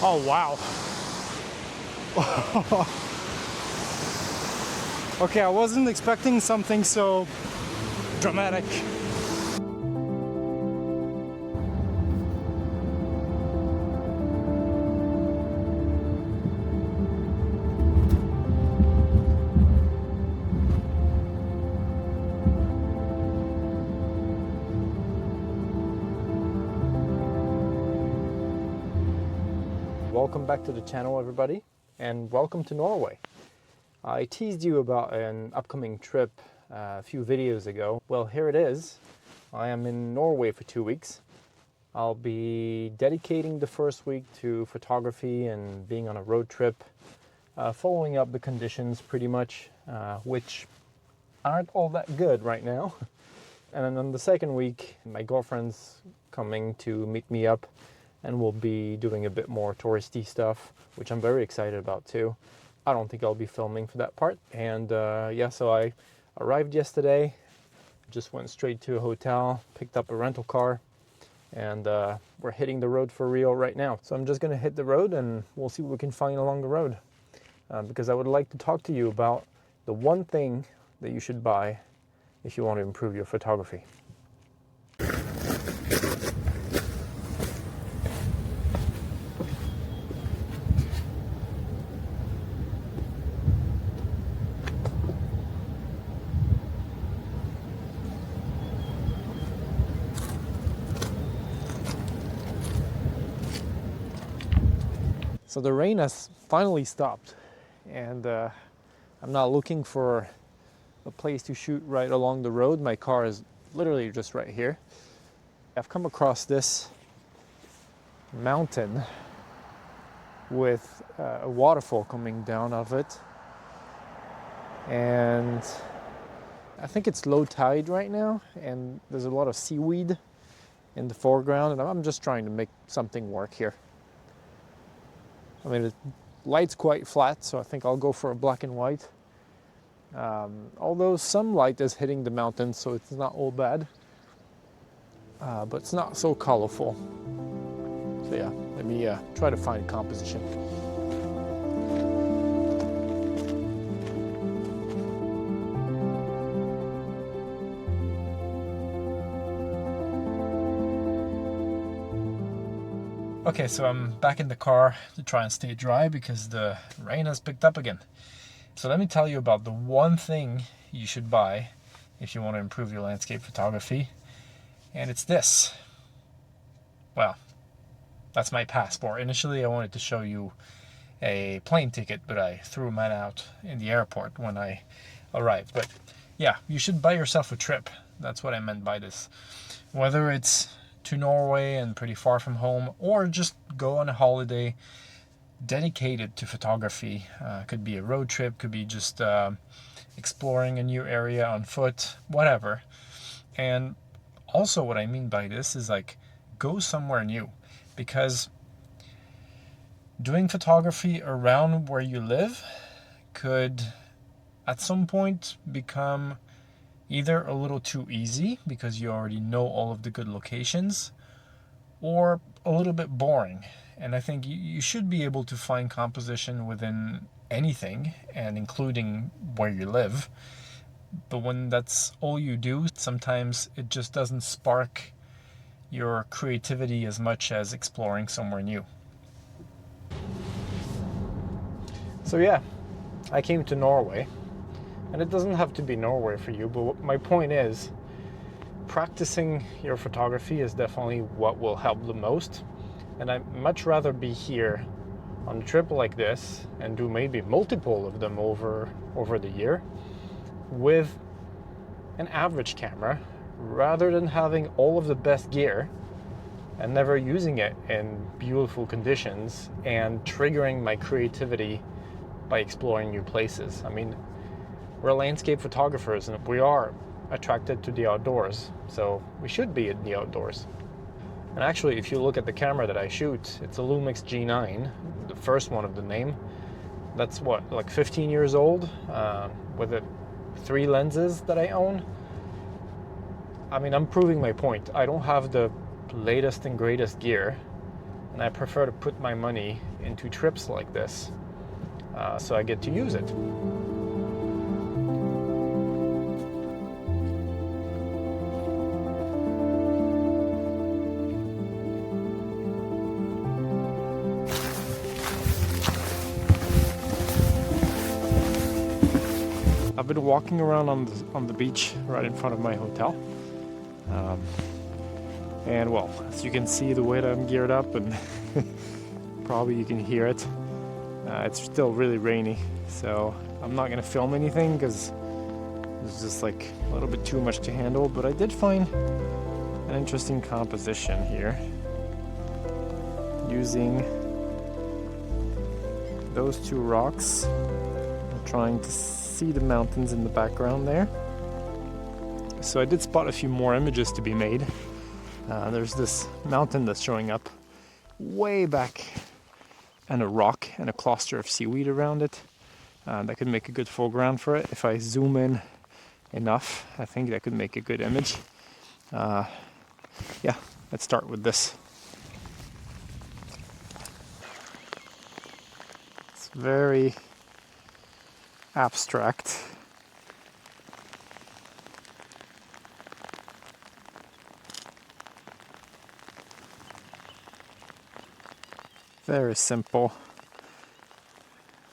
Oh, wow. Okay, I wasn't expecting something so dramatic. Welcome back to the channel, everybody, and welcome to Norway. I teased you about an upcoming trip a few videos ago. Well, here it is. I am in Norway for 2 weeks. I'll be dedicating the first week to photography and being on a road trip, following up the conditions pretty much, which aren't all that good right now. And then on the second week, my girlfriend's coming to meet me up, and we'll be doing a bit more touristy stuff, which I'm very excited about too. I don't think I'll be filming for that part. And yeah, so I arrived yesterday, just went straight to a hotel, picked up a rental car, and we're hitting the road for real right now. So I'm just gonna hit the road and we'll see what we can find along the road. Because I would like to talk to you about the one thing that you should buy if you want to improve your photography. So the rain has finally stopped, and I'm not looking for a place to shoot right along the road. My car is literally just right here. I've come across this mountain with a waterfall coming down of it, and I think it's low tide right now, and there's a lot of seaweed in the foreground, and I'm just trying to make something work here. I mean, the light's quite flat, so I think I'll go for a black and white. Although some light is hitting the mountain, so it's not all bad. But it's not so colorful. So yeah, let me try to find composition. Okay, so I'm back in the car to try and stay dry because the rain has picked up again. So let me tell you about the one thing you should buy if you want to improve your landscape photography, and it's this. Well, that's my passport. Initially I wanted to show you a plane ticket, but I threw mine out in the airport when I arrived. But yeah, you should buy yourself a trip. That's what I meant by this. Whether it's to Norway and pretty far from home, or just go on a holiday dedicated to photography. Could be a road trip, could be just exploring a new area on foot, whatever. And also what I mean by this is like, go somewhere new, because doing photography around where you live could at some point become either a little too easy because you already know all of the good locations, or a little bit boring. And I think you should be able to find composition within anything, and including where you live. But when that's all you do, sometimes it just doesn't spark your creativity as much as exploring somewhere new. So yeah, I came to Norway. And it doesn't have to be Norway for you, but my point is, practicing your photography is definitely what will help the most. And I'd much rather be here on a trip like this and do maybe multiple of them over the year with an average camera, rather than having all of the best gear and never using it in beautiful conditions and triggering my creativity by exploring new places. I mean, we're landscape photographers and we are attracted to the outdoors, so we should be in the outdoors. And actually, if you look at the camera that I shoot, it's a Lumix G9, the first one of the name. That's what, like 15 years old, with the 3 lenses that I own. I mean, I'm proving my point. I don't have the latest and greatest gear, and I prefer to put my money into trips like this, so I get to use it. I've been walking around on the beach right in front of my hotel, and well, as you can see the way that I'm geared up, and probably you can hear it, it's still really rainy, so I'm not gonna film anything because it's just like a little bit too much to handle. But I did find an interesting composition here using those two rocks. I'm trying to see the mountains in the background there. So I did spot a few more images to be made. There's this mountain that's showing up way back, and a rock and a cluster of seaweed around it. That could make a good foreground for it. If I zoom in enough, I think that could make a good image. Yeah, let's start with this. It's very abstract. Very simple.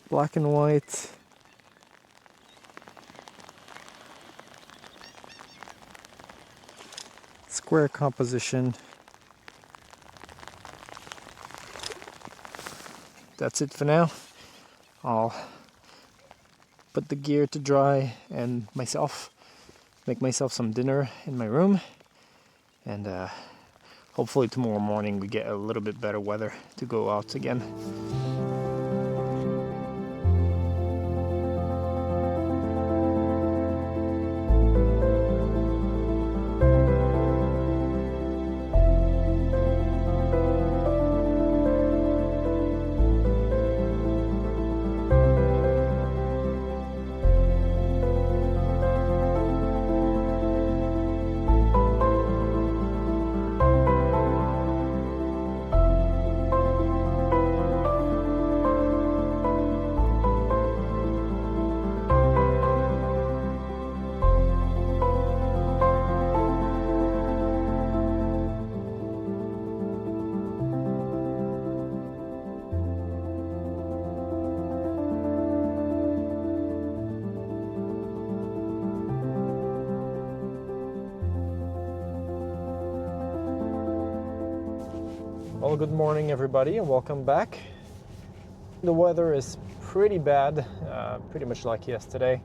Black and white. Square composition. That's it for now. I'll put the gear to dry and make myself some dinner in my room, and hopefully tomorrow morning we get a little bit better weather to go out again. Well, good morning everybody and welcome back. The weather is pretty bad, pretty much like yesterday,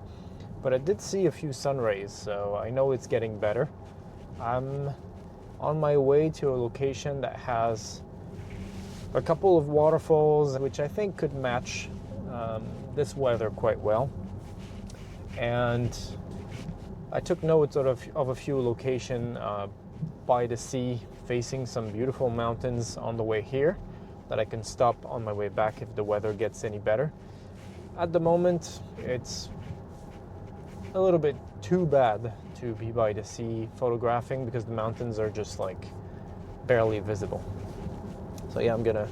but I did see a few sun rays, so I know it's getting better. I'm on my way to a location that has a couple of waterfalls, which I think could match this weather quite well. And I took notes of a few locations by the sea, facing some beautiful mountains on the way here that I can stop on my way back if the weather gets any better. At the moment, it's a little bit too bad to be by the sea photographing because the mountains are just like barely visible. So yeah, I'm gonna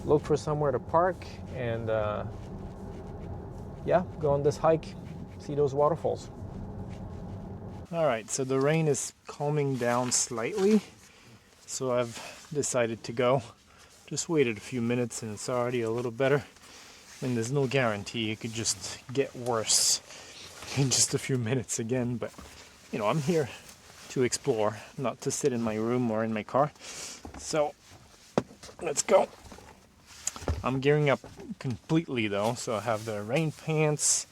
look for somewhere to park and yeah, go on this hike, see those waterfalls. All right, so the rain is calming down slightly, so I've decided to go. Just waited a few minutes and it's already a little better. And there's no guarantee it could just get worse in just a few minutes again. But, you know, I'm here to explore, not to sit in my room or in my car. So, let's go. I'm gearing up completely though, so I have the rain pants.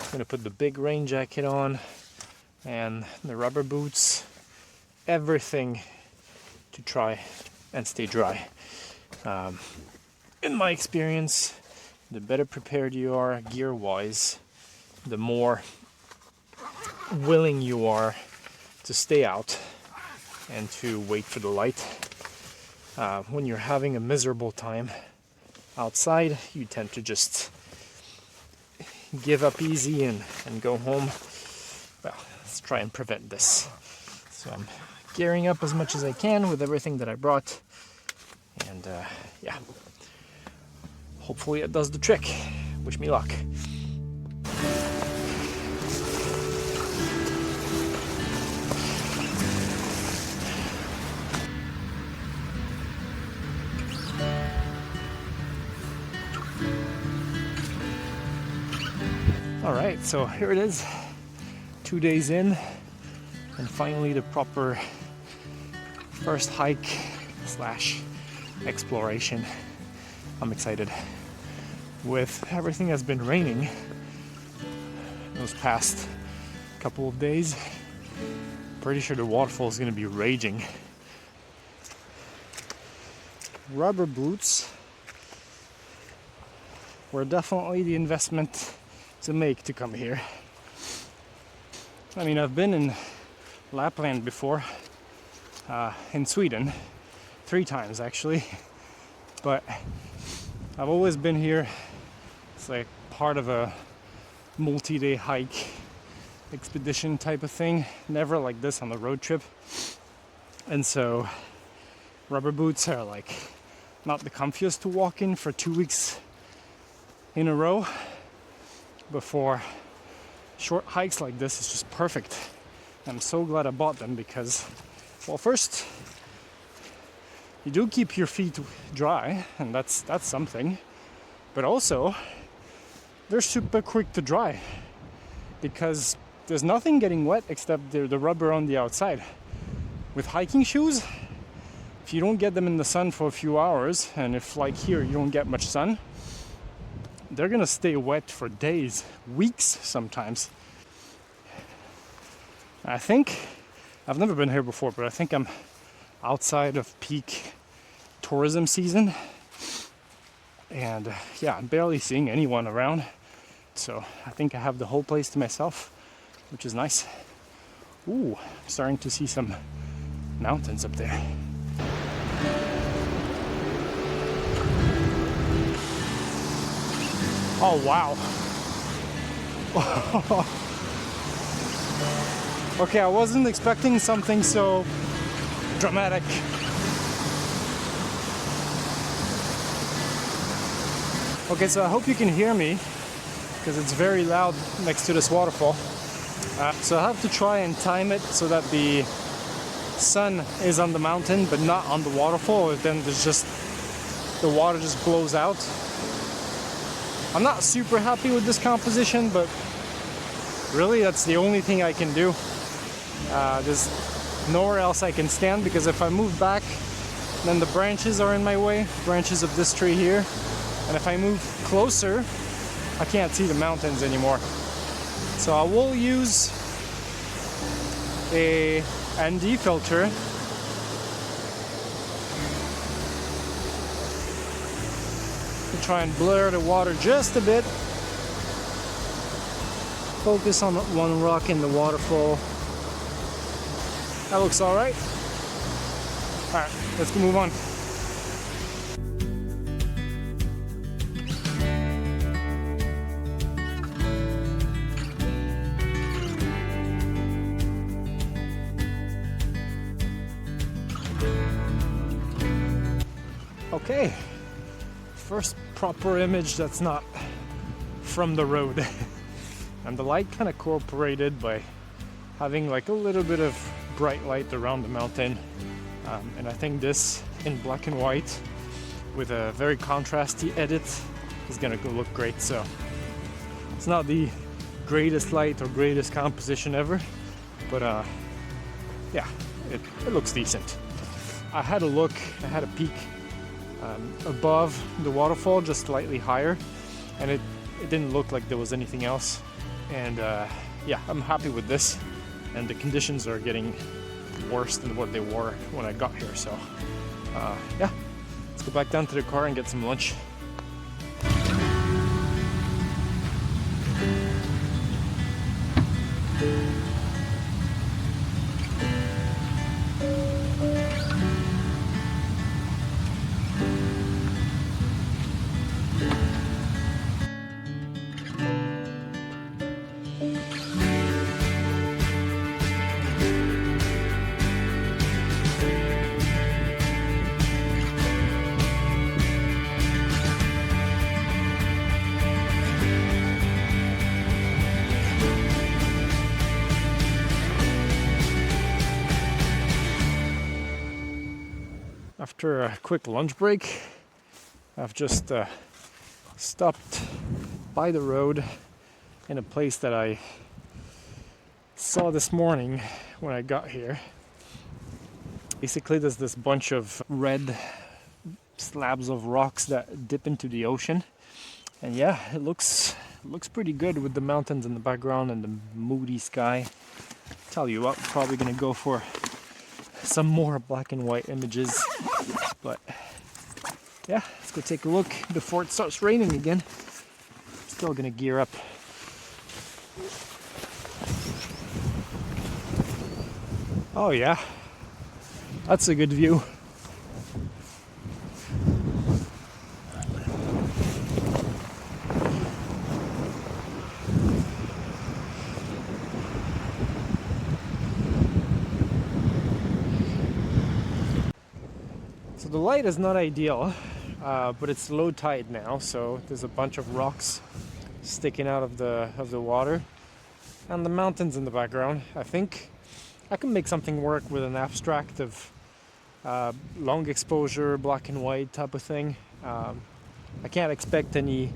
I'm gonna put the big rain jacket on and the rubber boots. Everything to try and stay dry. In my experience, the better prepared you are gear-wise, the more willing you are to stay out and to wait for the light. When you're having a miserable time outside, you tend to just give up easy and go home. Well, let's try and prevent this. So I'm gearing up as much as I can with everything that I brought, and yeah, hopefully it does the trick. Wish me luck. All right, so here it is, 2 days in, and finally the proper first hike / exploration. I'm excited. With everything that's been raining those past couple of days, pretty sure the waterfall is going to be raging. Rubber boots were definitely the investment to make to come here. I mean, I've been in Lapland before, in Sweden, 3 times actually, but I've always been here. It's like part of a multi-day hike expedition type of thing, never like this on the road trip. And so rubber boots are like not the comfiest to walk in for 2 weeks in a row. Before short hikes like this is just perfect. I'm so glad I bought them because, well, first you do keep your feet dry, and that's something, but also they're super quick to dry because there's nothing getting wet except the rubber on the outside. With hiking shoes, if you don't get them in the sun for a few hours, and if like here you don't get much sun, they're gonna stay wet for days, weeks sometimes. I think, I've never been here before, but I think I'm outside of peak tourism season. And yeah, I'm barely seeing anyone around. So I think I have the whole place to myself, which is nice. Ooh, I'm starting to see some mountains up there. Oh, wow. Okay, I wasn't expecting something so dramatic. Okay, so I hope you can hear me because it's very loud next to this waterfall. So I have to try and time it so that the sun is on the mountain but not on the waterfall, then there's just the water just blows out. I'm not super happy with this composition, but really that's the only thing I can do. There's nowhere else I can stand because if I move back, then the branches are in my way, branches of this tree here. And if I move closer, I can't see the mountains anymore. So I will use a ND filter to try and blur the water just a bit. Focus on one rock in the waterfall. That looks all right. All right, let's move on. Okay, first proper image that's not from the road. And the light kind of cooperated by having like a little bit of bright light around the mountain. And I think this in black and white with a very contrasty edit is gonna go look great. So it's not the greatest light or greatest composition ever, but yeah, it looks decent. I had a peek above the waterfall, just slightly higher, and it didn't look like there was anything else. And yeah, I'm happy with this, and the conditions are getting worse than what they were when I got here. So yeah, let's go back down to the car and get some lunch. after a quick lunch break. I've just stopped by the road in a place that I saw this morning when I got here. Basically, there's this bunch of red slabs of rocks that dip into the ocean, and yeah, it looks pretty good with the mountains in the background and the moody sky. Tell you what, probably gonna go for some more black and white images, but yeah, let's go take a look before it starts raining again. Still gonna gear up. Oh yeah, that's a good view. So the light is not ideal, but it's low tide now, so there's a bunch of rocks sticking out of the water, and the mountains in the background. I think I can make something work with an abstract of long exposure, black and white type of thing. I can't expect any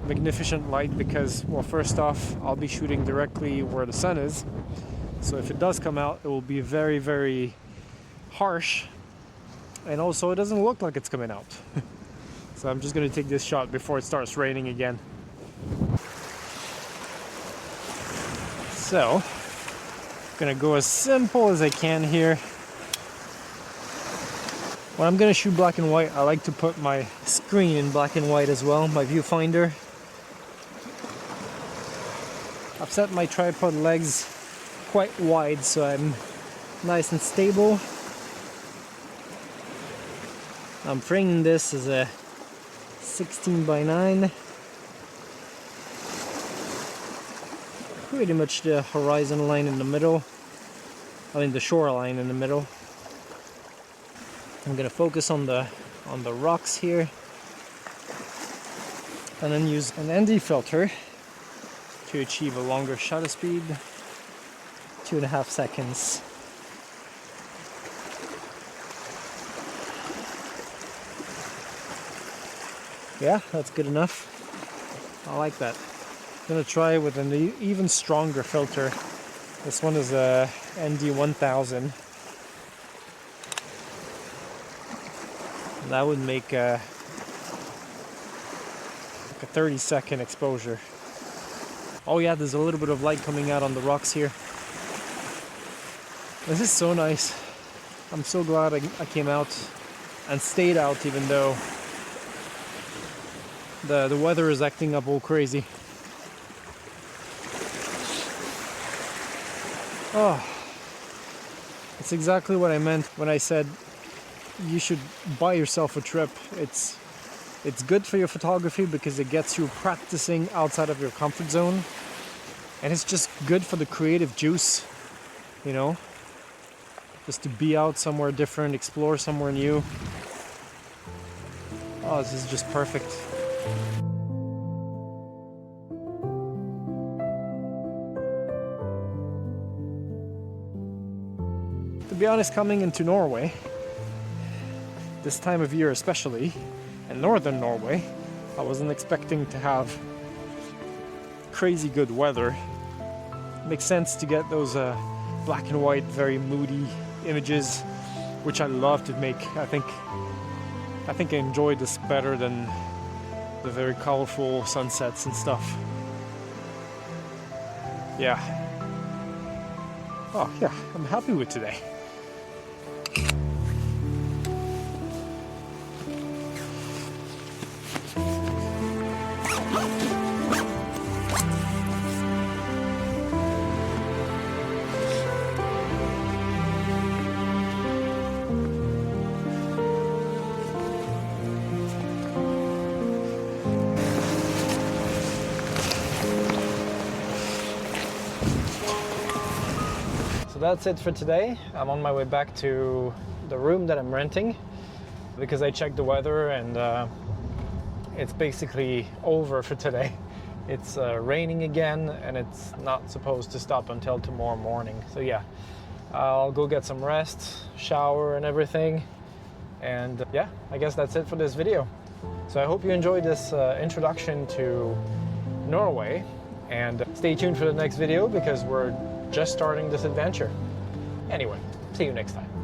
magnificent light because, well, first off, I'll be shooting directly where the sun is, so if it does come out, it will be very, very harsh. And also, it doesn't look like it's coming out. So I'm just going to take this shot before it starts raining again. So, I'm going to go as simple as I can here. When I'm going to shoot black and white, I like to put my screen in black and white as well, my viewfinder. I've set my tripod legs quite wide so I'm nice and stable. I'm framing this as a 16:9. Pretty much the horizon line in the middle. I mean the shoreline in the middle. I'm gonna focus on the rocks here, and then use an ND filter to achieve a longer shutter speed, 2.5 seconds. Yeah, that's good enough. I like that. I'm gonna try with an even stronger filter. This one is a ND1000. That would make a 30-second exposure. Oh yeah, there's a little bit of light coming out on the rocks here. This is so nice. I'm so glad I came out and stayed out even though the weather is acting up all crazy. Oh, it's exactly what I meant when I said you should buy yourself a trip. It's good for your photography because it gets you practicing outside of your comfort zone, and it's just good for the creative juice, you know, just to be out somewhere different, explore somewhere new. Oh, this is just perfect. To be honest, coming into Norway, this time of year especially, in northern Norway, I wasn't expecting to have crazy good weather. It makes sense to get those black and white, very moody images, which I love to make. I think I enjoy this better than the very colorful sunsets and stuff. Yeah. Oh yeah, I'm happy with today. So that's it for today. I'm on my way back to the room that I'm renting because I checked the weather and it's basically over for today. It's raining again and it's not supposed to stop until tomorrow morning. So yeah, I'll go get some rest, shower and everything, And yeah, I guess that's it for this video. So I hope you enjoyed this introduction to Norway, and stay tuned for the next video because we're just starting this adventure. Anyway, see you next time.